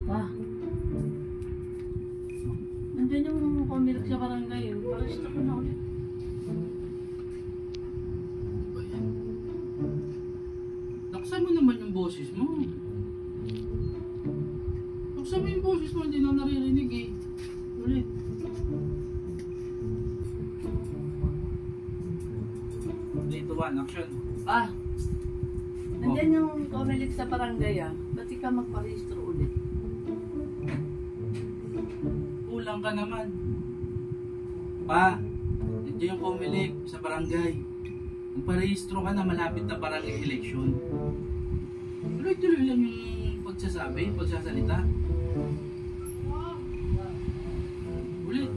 Ah. Nandiyan yung pumilik sa barangay. Parista ko na ulit. Laksan mo naman yung boses mo. Laksan mo yung boses mo, hindi na naririnig eh. Ulit. Dito 1, action. Ah. Nandiyan yung pumilik sa barangay ah. Ba't ka magparehistro ulit? Kulang ka naman. Pa, dito yung pumilik sa barangay. Magparehistro ka na, malapit na barangay election. Tuloy-tuloy lang yung pagsasabi, pagsasalita. Ulit.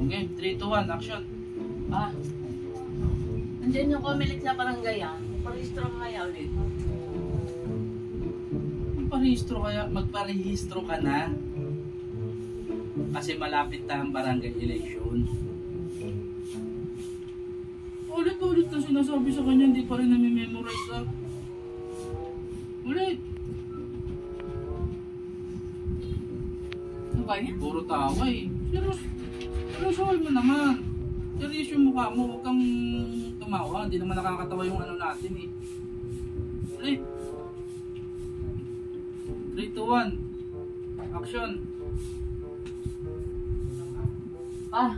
Okay, 3, 2, 1, action. Ah. Nandiyan yung pumilik sa barangay ah. Parehistro ka kaya ulit. Magparehistro ka na. Kasi malapit na ang barangay election. Ulit-ulit na sinasabi sa kanya, hindi pa rin nami-memorize ah. Ulit. Ano ba yan? Puro tawa eh. Seryosohin mo naman. Seryoso yung mukha mo, huwag kang tumawa. Hindi naman nakakatawa yung ano natin eh. Ulit. 3, 2, 1. Action. Ah.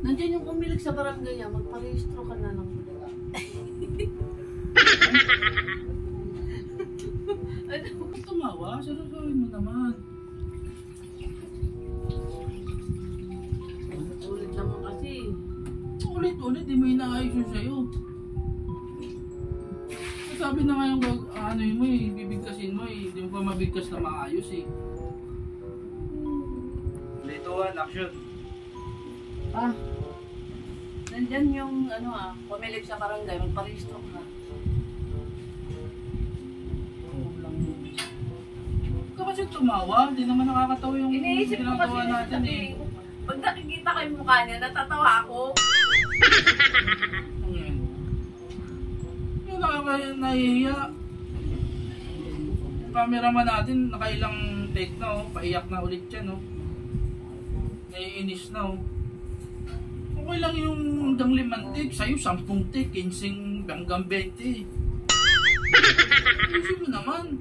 Nandiyan yung pumilik sa barangay ah. Magparehistro ka na lang ulit. Ano? Huwag tumawa. Seryosohin mo naman. Ulit naman kasi. Ulit-ulit, di mo inaayos yun sa'yo. Sabi na nga yung ano mo eh, bibigkasin mo eh. Hindi mo pa mabigkas na maayos eh. Dito 1, action. Ah. Nandyan yung ano ah, pumilik sa barangay. Magparehistro ka na. Huwag ka kasi tumawa. Hindi naman nakakatawa yung Iniisip ko kasi ginagawa natin eh. pag nakikita ko yung mukha niya, natatawa ako. Yung nahihiya. Yung cameraman natin, nakailang take na oh. Paiyak na ulit yan oh. Naiinis na oh. Okay lang yung hanggang 5 take. Sa'yo 10 take, 15 hanggang 20. Ayusin mo naman.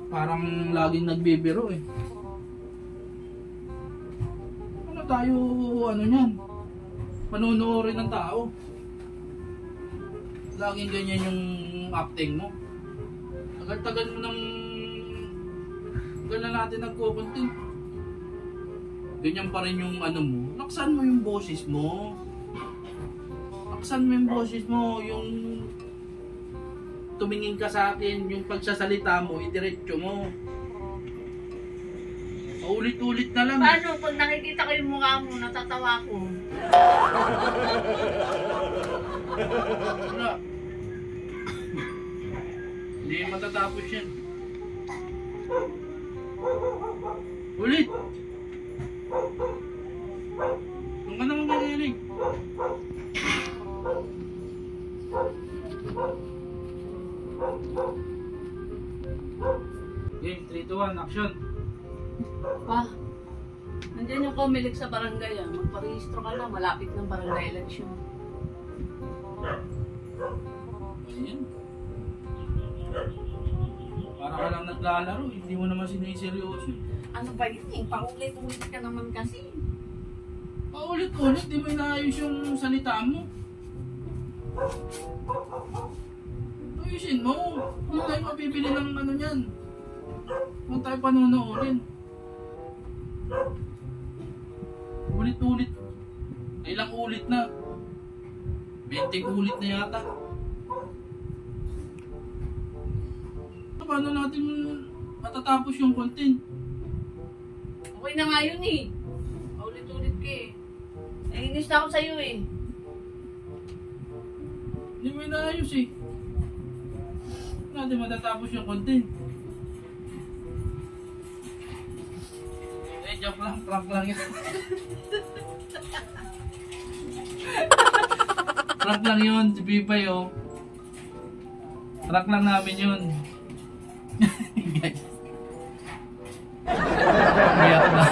Parang laging nagbibiro eh. Ano tayo, ano yan? Panunuorin ng tao. Laging ganyan yung acting mo. Tagal-tagal mo nang ganyan natin nagkukunting. Ganyan pa rin yung ano mo. Laksan mo yung boses mo. Laksan mo yung boses mo. Yung tumingin ka sa akin, yung pagsasalita mo, idiretso mo. Ulit-ulit na lang. Paano? Pag nakikita ko yung mukha mo, natatawa ko. Wala. Hindi matatapos yan. Ulit! Kung ka naman marinig. Game 3, 2, 1, action! Pa, nandiyan yung pumilik sa barangay ah. Magparehistro ka na, malapit ng barangay election. Ayan. Para ka lang naglalaro, hindi mo naman siniseryoso. Ano ba yun eh? Paulit-ulit ka naman kasi. Paulit-ulit, di mo inaayos yung salita mo. Ayusin mo. Hindi tayo mabibili ng ano yan. Huwag tayo panonoorin. Ulit-ulit. Ilang ulit na? 20 ulit na yata. Paano natin matatapos yung content? Okay na nga yun eh. Paulit-ulit ka eh. Naiinis na ako sa'yo eh. Hindi mo inaayos eh. Natin matatapos yung content. Joke lang, prank lang yan. Prank lang yun, si Pipay oh. Prank lang namin yun. Guys. Iyak na.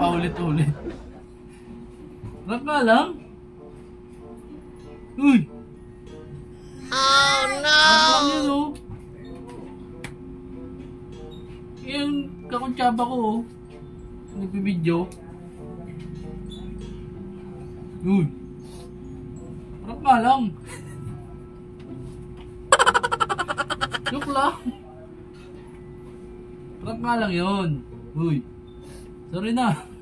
Paulit-ulit. Prank nga lang. Uy! Oh no! Prank lang yun oh. Yung kakuntsaba ko oh. Nagpibidyo. Uy! Prank nga lang. Joke lang. Prank nga lang yun. Uy! Sorry na.